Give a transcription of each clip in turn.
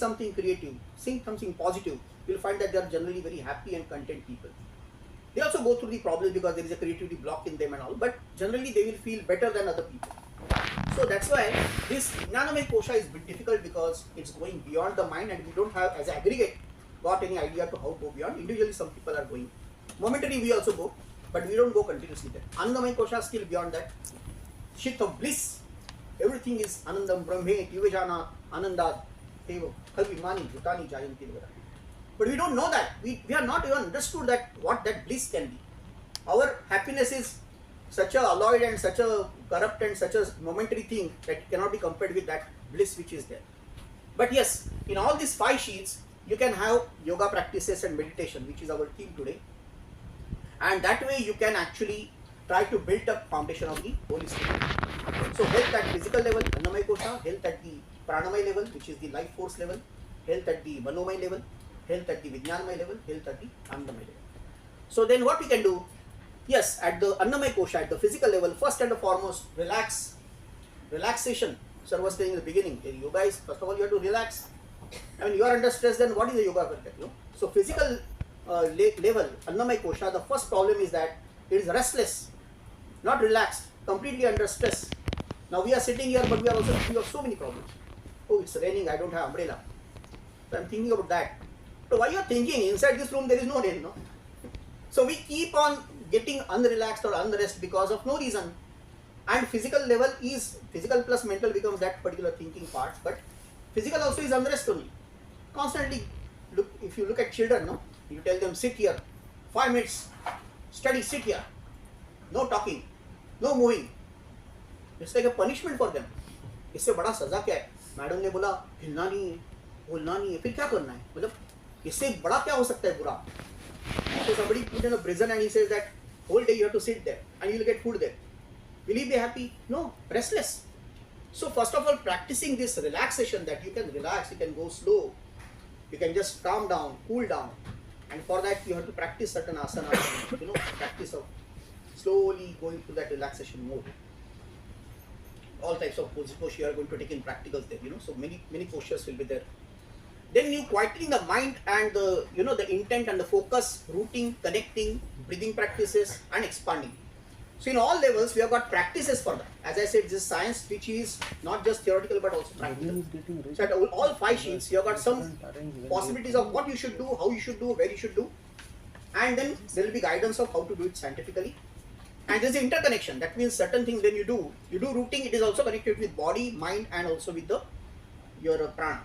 something creative, think something positive, you'll find that they are generally very happy and content people. They also go through the problems because there is a creativity block in them and all, but generally they will feel better than other people. So that's why this Vijnanmaya Kosha is a bit difficult because it's going beyond the mind and we don't have as aggregate got any idea to how to go beyond. Individually some people are going. Momentarily we also go, but we don't go continuously there. Anandmaya Kosha is still beyond that. Shit of bliss. Everything is Anandam Brahme, Yuvajana, Ananda, Devo, Kalvimani, Bhutani, Jayanti. But we don't know that. We are not even understood that what that bliss can be. Our happiness is such a alloyed and such a corrupt and such a momentary thing that cannot be compared with that bliss which is there. But yes, in all these 5 sheets, you can have yoga practices and meditation, which is our theme today. And that way you can actually try to build up foundation of the Holy Spirit. So health at physical level, Annamaya Kosha, health at the Pranamaya level, which is the life force level, health at the Manomaya level, health at the Vijnanmaya level, health at the Anandmaya level. So then what we can do? Yes, at the Annamaya Kosha, at the physical level, first and foremost, relaxation. Sir was saying in the beginning, yoga is, first of all, you have to relax. I mean, you are under stress, then what is the yoga? So physical level, Annamaya Kosha, the first problem is that it is restless, not relaxed, completely under stress. Now we are sitting here, but we are also thinking of so many problems. Oh, it's raining, I don't have umbrella. So I'm thinking about that. So why you are thinking? Inside this room there is no rain, no? So we keep on getting unrelaxed or unrest because of no reason. And physical level is, physical plus mental becomes that particular thinking part, but physical also is unrest only. Constantly, look, if you look at children, no, you tell them sit here, 5 minutes, study, sit here, no talking, no moving. It's like a punishment for them. इससे बड़ा सजा क्या है? Madam ने बोला हिलना नहीं है, बोलना नहीं है, फिर क्या करना है? मतलब इससे बड़ा क्या हो सकता है बुरा? So somebody put in a prison and he says that whole day you have to sit there and you will get food there. Will he be happy? No, restless. So first of all, practicing this relaxation, that you can relax, you can go slow, you can just calm down, cool down, and for that you have to practice certain asanas, practice of slowly going through that relaxation mode. All types of poses you are going to take in practicals there, so many postures will be there. Then you quieting the mind and the the intent and the focus, rooting, connecting, breathing practices and expanding. So in all levels we have got practices for that. As I said, this is science which is not just theoretical but also practical. So at all 5 sheets you have got some possibilities of what you should do, how you should do, where you should do, and then there will be guidance of how to do it scientifically. And there is interconnection. That means certain things when you do rooting, it is also connected with body, mind and also with your prana.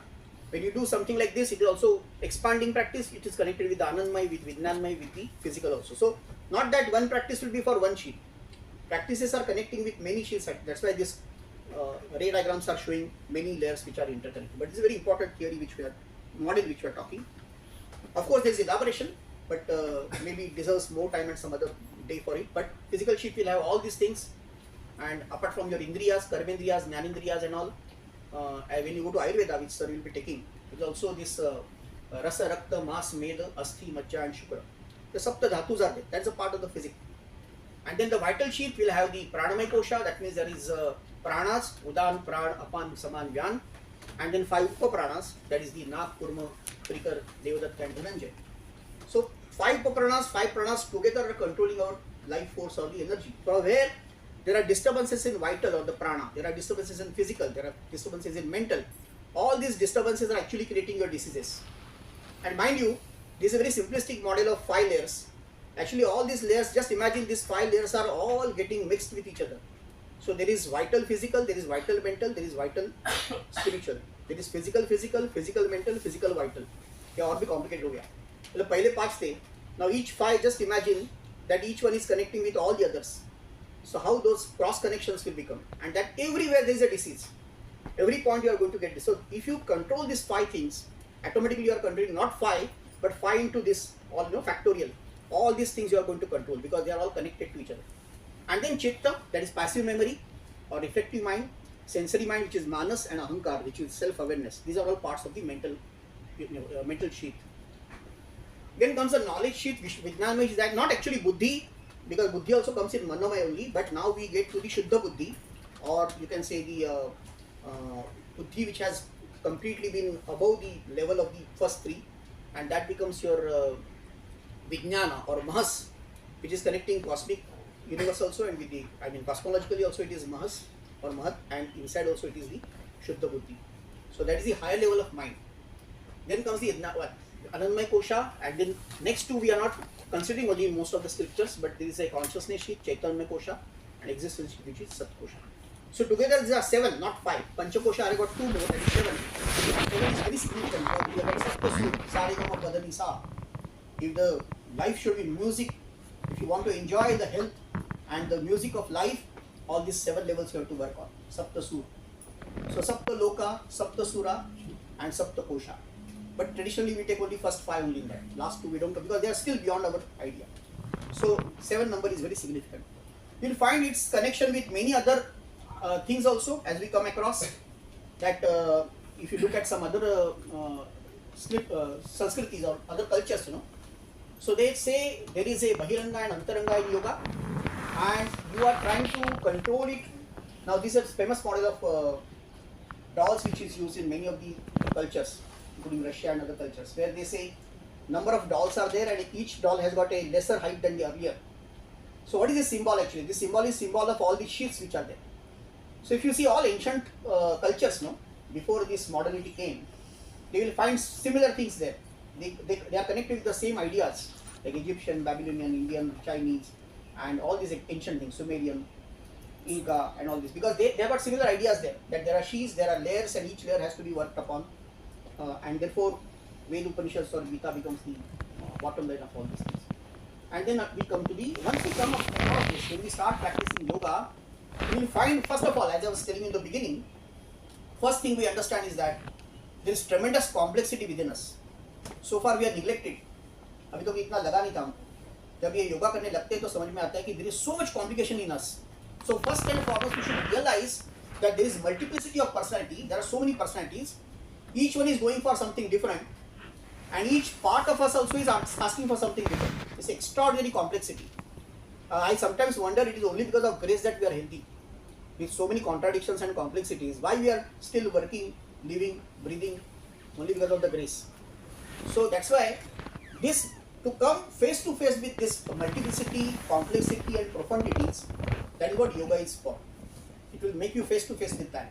When you do something like this, it is also expanding practice. It is connected with the Anandmaya, with Vijnanmaya, with the physical also. So not that one practice will be for one sheet. Practices are connecting with many sheets. That's why this ray diagrams are showing many layers which are interconnected. But this is a very important theory model which we are talking. Of course, there is elaboration, but maybe it deserves more time and some other day for it. But physical sheet will have all these things, and apart from your indriyas, karmendriyas, jnanendriyas and all, when you go to Ayurveda, which sir will be taking, there is also this rasa, rakta, mas, meda, asti, majja and shukra. The sapta dhatus are there. That's a part of the physics. And then the vital sheet will have the Pranamaya Kosha, that means there is pranas, Udan, Pran, Apan, Saman, Vyan, and then 5 upapranas, that is the Nak, Kurma, Prikar, Devadatta and Dhananjay. So 5 upapranas, 5 pranas together are controlling our life force or the energy. So where there are disturbances in vital or the prana, there are disturbances in physical, there are disturbances in mental, all these disturbances are actually creating your diseases. And mind you, this is a very simplistic model of 5 layers. Actually all these layers, just imagine these 5 layers are all getting mixed with each other. So there is vital physical, there is vital mental, there is vital spiritual. There is physical, mental, physical, vital. Yeah, और भी complicated हो गया. मतलब पहले 5 थे. Now each 5, just imagine that each one is connecting with all the others. So how those cross connections will become, and that everywhere there is a disease. Every point you are going to get this. So if you control these 5 things, automatically you are controlling not 5 but 5 into this all factorial. All these things you are going to control because they are all connected to each other. And then chitta, that is passive memory or reflective mind, sensory mind which is manas, and ahankar which is self-awareness. These are all parts of the mental sheath. Then comes the knowledge sheath, which Vijnanmaya is that not actually buddhi, because buddhi also comes in Manomaya only, but now we get to the Shuddha buddhi, or you can say the buddhi which has completely been above the level of the first three, and that becomes your Vijnana or Mahas, which is connecting cosmic universe also, and with the, I mean, cosmologically also it is Mahas or Mahat, and inside also it is the Shuddha Buddhi. So that is the higher level of mind. Then comes the Anandmaya Kosha, and then next two we are not considering only most of the scriptures, but there is a consciousness sheet, Chaitanya Kosha, and existence sheet, which is Sat Kosha. So together these are 7, not 5. Pancha Kosha, I got 2 more, that is 7. 7 is very significant. We have got Sapta, Sa, Re, Ga, Ma, Pa, Da, Ni, Sa. If the life should be music, if you want to enjoy the health and the music of life, all these 7 levels you have to work on. Sapta Sur. So Sapta Loka, Sapta Sura, and Sapta Kosha. But traditionally we take only first 5 only in that. Last 2 we don't, because they are still beyond our idea. So 7 number is very significant. You will find its connection with many other things also, as we come across. That if you look at some other Sanskritis or other cultures, you know. So they say there is a Bahiranga and Antaranga in yoga, and you are trying to control it. Now this is a famous model of dolls which is used in many of the cultures, including Russia and other cultures, where they say number of dolls are there and each doll has got a lesser height than the earlier. So what is this symbol actually? This symbol is symbol of all the sheaths which are there. So if you see all ancient cultures, no, before this modernity came, they will find similar things there. They are connected with the same ideas, like Egyptian, Babylonian, Indian, Chinese, and all these ancient things, Sumerian, Inca, and all this, because they have got similar ideas there, that there are sheaths, there are layers, and each layer has to be worked upon, and therefore Veda Upanishads or Gita becomes the bottom line of all these things. And then we come to the, once we come across this, when we start practicing yoga, we will find, first of all, as I was telling you in the beginning, first thing we understand is that there is tremendous complexity within us. So far we are neglected. अभी तो इतना लगा नहीं था हमको. जब ये योगा करने लगते हैं तो समझ में आता है कि there is so much complication in us. So first and foremost we should realize that there is multiplicity of personality. There are so many personalities. Each one is going for something different, and each part of us also is asking for something different. It's extraordinary complexity. I sometimes wonder it is only because of grace that we are healthy. With so many contradictions and complexities, why we are still working, living, breathing, only because of the grace. So that's why this, to come face to face with this multiplicity, complexity and profundities, that is what yoga is for. It will make you face to face with that.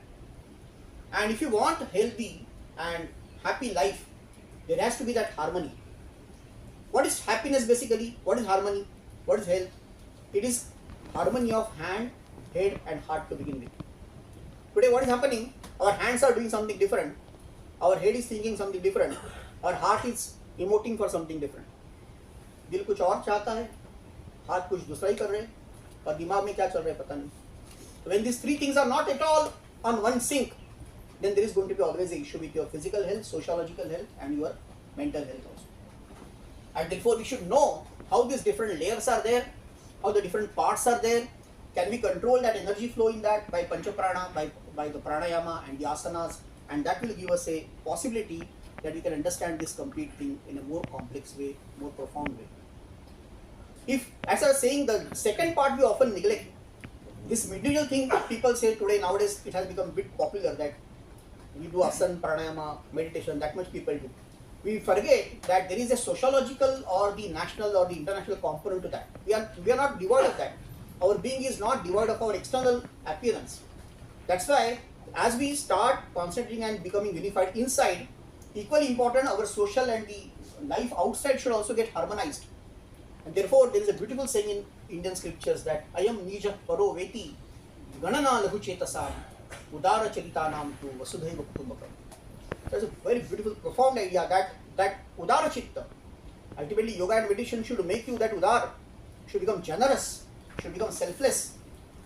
And if you want healthy and happy life, there has to be that harmony. What is happiness basically? What is harmony? What is health? It is harmony of hand, head and heart to begin with. Today what is happening? Our hands are doing something different. Our head is thinking something different. Our heart is emoting for something different. दिल कुछ और चाहता है, हाथ कुछ दूसरा ही कर रहे हैं, और दिमाग में क्या चल रहा है पता नहीं. When these three things are not at all on one sync, then there is going to be always an issue with your physical health, sociological health and your mental health also. And therefore we should know how these different layers are there, how the different parts are there. Can we control that energy flow in that by pancha prana, by the pranayama and the asanas, and that will give us a possibility that we can understand this complete thing in a more complex way, more profound way. If, as I was saying, the second part we often neglect. This material thing people say today, nowadays it has become a bit popular that we do asana, pranayama, meditation, that much people do. We forget that there is a sociological or the national or the international component to that. We are not devoid of that. Our being is not devoid of our external appearance. That's why as we start concentrating and becoming unified inside, equally important, our social and the life outside should also get harmonized. And therefore there is a beautiful saying in Indian scriptures that ayam nija paro veti ganana lahu chetasam udara charitanam tu vasudhaiva kutumbakam. That's a very beautiful, profound idea that udara chitta. Ultimately yoga and meditation should make you that udar, should become generous, should become selfless,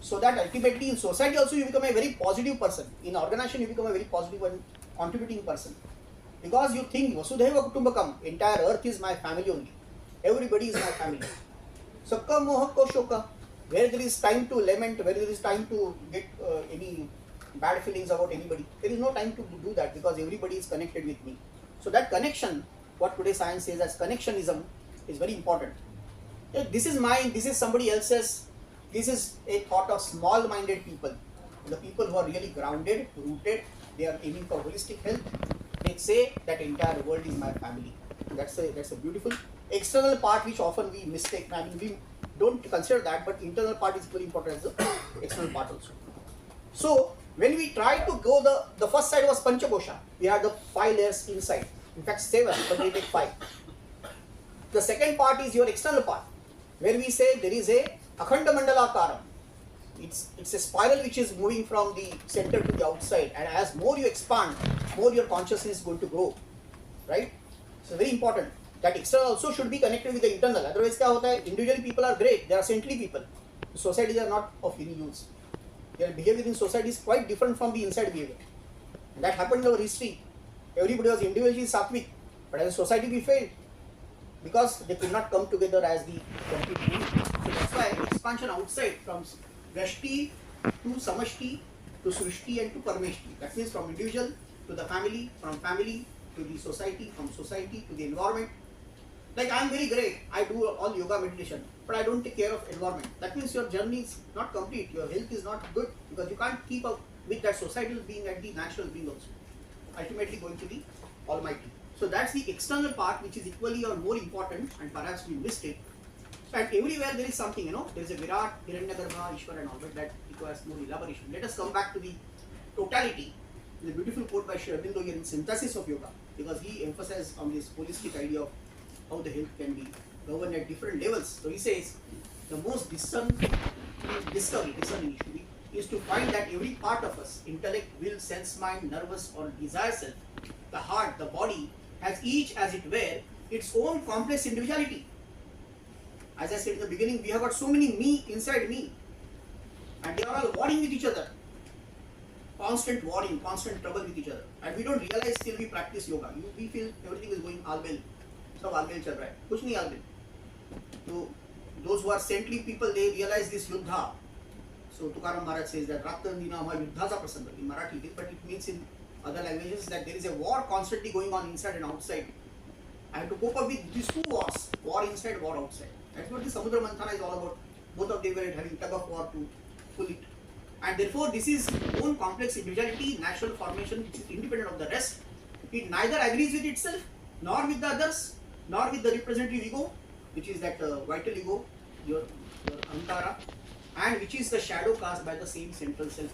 so that ultimately in society also you become a very positive person. In organization you become a very positive and contributing person. Because you think Vasudhaiva Kutumbakam, entire earth is my family only. Everybody is my family. Sakka moha koshoka, where there is time to lament, where there is time to get any bad feelings about anybody, there is no time to do that because everybody is connected with me. So that connection, what today science says as connectionism, is very important. This is mine, this is somebody else's, this is a thought of small-minded people. The people who are really grounded, rooted, they are aiming for holistic health. They say that entire world is my family. That's a beautiful external part which often we mistake. I mean, we don't consider that, but internal part is very important as the external part also. So when we try to go the first side was Pancha Kosha. We had the 5 layers inside. In fact 7, but we take 5. The second part is your external part, where we say there is a Akhanda Mandala Karam. It's a spiral which is moving from the center to the outside, and as more you expand, more your consciousness is going to grow, right? So very important that external also should be connected with the internal. Otherwise, क्या होता है? Individually people are great, they are saintly people. Societies are not of any use. Their behavior in society is quite different from the inside behavior. And that happened in our history. Everybody was individually sattvic, but as a society we failed because they could not come together as the complete unit. So that's why expansion outside from Vyashti to Samashti to Srishti and to Parmeshti. That means from individual to the family, from family to the society, from society to the environment. Like I am very great, I do all yoga meditation, but I don't take care of environment. That means your journey is not complete, your health is not good because you can't keep up with that societal being and the natural being also. Ultimately going to the Almighty. So that's the external part which is equally or more important, and perhaps we missed it. And everywhere there is something, there is a Virat, Hiranyagarbha, Ishwar and all, but that requires more elaboration. Let us come back to the totality. There's a beautiful quote by Sri Aurobindo here in Synthesis of Yoga, because he emphasizes on this holistic idea of how the health can be governed at different levels. So he says, the most discerning is to find that every part of us, intellect, will, sense, mind, nervous or desire self, the heart, the body, has each as it were its own complex individuality. As I said in the beginning, we have got so many me inside me, and they are all warring with each other. Constant warring, constant trouble with each other, and we don't realize till we practice yoga. We feel everything is going albel, सब albel चल रहा है, कुछ नहीं albel. So those who are saintly people, they realize this yuddha. So Tukaram Maharaj says that Raktandina ma yuddhaza prasanga in Marathi, but it means in other languages that there is a war constantly going on inside and outside. I have to cope up with these two wars, war inside, war outside. That's what the Samudra Manthana is all about. Both of them were having tug of war to pull it. And therefore, this is own complex individuality, natural formation, which is independent of the rest. It neither agrees with itself, nor with the others, nor with the representative ego, which is that vital ego, your ankara, and which is the shadow cast by the same central self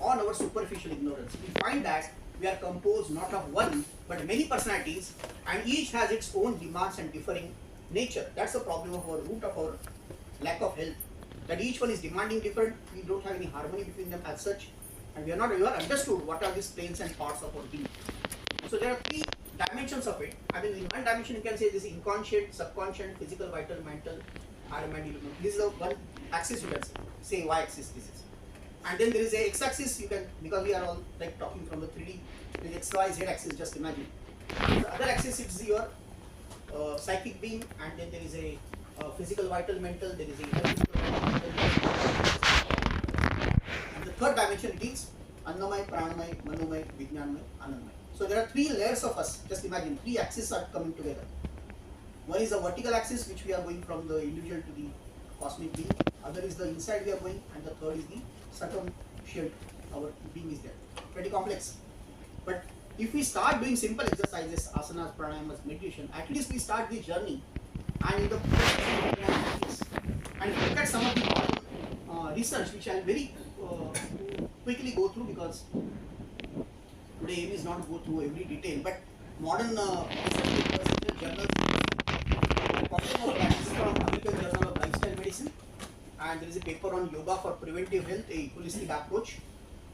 on our superficial ignorance. We find that we are composed not of one, but many personalities, and each has its own demands and differing nature. That's the problem of our root of our lack of health. That each one is demanding different, we don't have any harmony between them as such, and we are not understood what are these planes and parts of our being. So there are 3 dimensions of it. I mean, in one dimension you can say this is inconscient, subconscious, physical, vital, mental, mental. This is the one axis you can say y-axis this is. And then there is a x-axis, you can, because we are all like talking from the 3D, the x, y, z axis, just imagine. The other axis is your psychic being, and then there is a physical, vital, mental, there is a and the third dimension it is Annamaya, Pranamaya, Manomaya, Vijnanmaya, Anandmaya. So there are 3 layers of us. Just imagine 3 axes are coming together. One is the vertical axis, which we are going from the individual to the cosmic being. Other is the inside we are going, and the third is the circumferential, our being is there. Pretty complex. But if we start doing simple exercises, asanas, pranayamas, meditation, at least we start the journey. And in the and look at some of the modern research, which I'll very quickly go through, because today aim is not to go through every detail, but modern research papers, journals, this is from American Journal of Lifestyle Medicine, and there is a paper on yoga for preventive health, a holistic approach,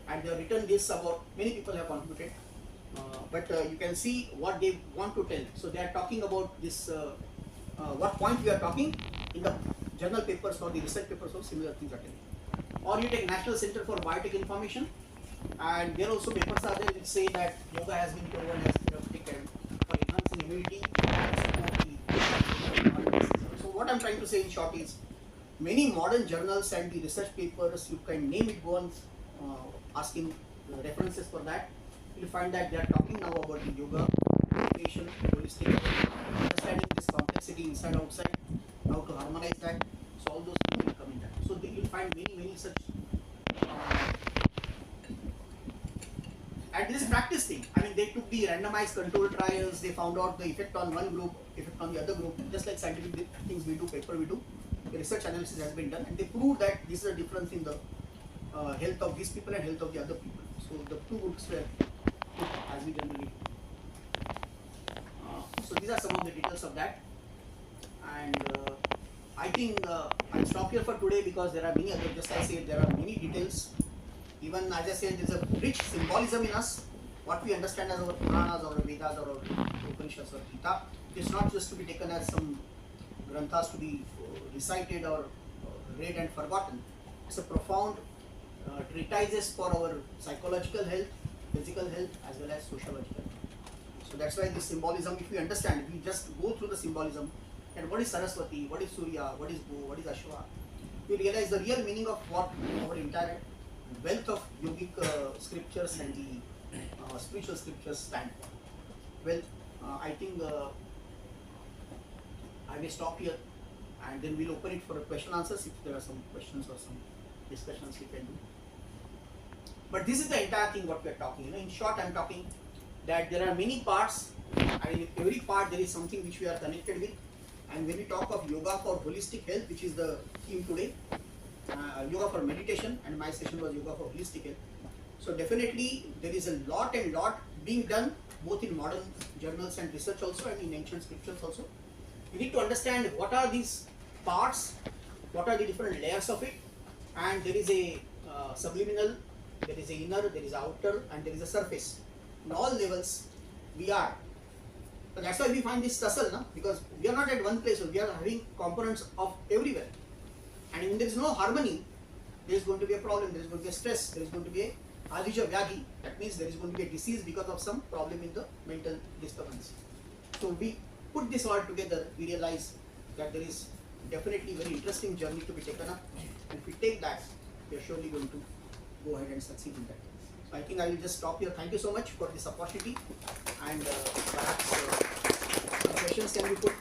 and they have written this about, many people have contributed, but you can see what they want to tell. So they are talking about this, what point we are talking in the journal papers or the research papers, or similar things are telling. Or you take National Center for Biotech Information, and there also papers are there which say that yoga has been proven as therapeutic and for enhancing immunity. So what I'm trying to say in short is, many modern journals and the research papers, you can name it, go on asking references for that. You'll find that they are talking now about the yoga, meditation, holistic, understanding this complexity inside outside, how to harmonize that. So all those things will come in that. So you'll find many such. And this the randomized control trials, they found out the effect on one group, effect on the other group, just like scientific things we do, paper we do. The research analysis has been done, and they proved that this is a difference in the health of these people and health of the other people. So the two groups were put as we generally do. So these are some of the details of that, and I think I'll stop here for today because there are many other, just as I said, there are many details. Even as I said, there is a rich symbolism in us. What we understand as our Puranas, our Vedas, or our Upanishads or Gita, it's not just to be taken as some granthas to be recited or read and forgotten. It's a profound treatises for our psychological health, physical health, as well as sociological. So that's why this symbolism, if we understand, if we just go through the symbolism, and what is Saraswati, what is Surya, what is Go, what is Ashwa, we realize the real meaning of what our entire wealth of yogic scriptures and the spiritual scriptures stand for. Well, I think I may stop here, and then we'll open it for question answers if there are some questions or some discussions we can do. But this is the entire thing what we are talking. In short, I am talking that there are many parts, and in every part there is something which we are connected with. And when we talk of yoga for holistic health, which is the theme today, yoga for meditation, and my session was yoga for holistic health. So definitely there is a lot and lot being done both in modern journals and research also, and in ancient scriptures also. We need to understand what are these parts, what are the different layers of it, and there is a subliminal, there is a inner, there is outer, and there is a surface. In all levels we are. So that's why we find this tussle, no? Because we are not at one place, so we are having components of everywhere. And when there is no harmony, there is going to be a problem, there is going to be a stress, there is going to be a adija vyadhi. That means there is going to be a disease because of some problem in the mental disturbance. So we put this all together, we realize that there is definitely a very interesting journey to be taken up. And if we take that, we are surely going to go ahead and succeed in that. So I think I will just stop here. Thank you so much for this opportunity, and perhaps some questions can be put.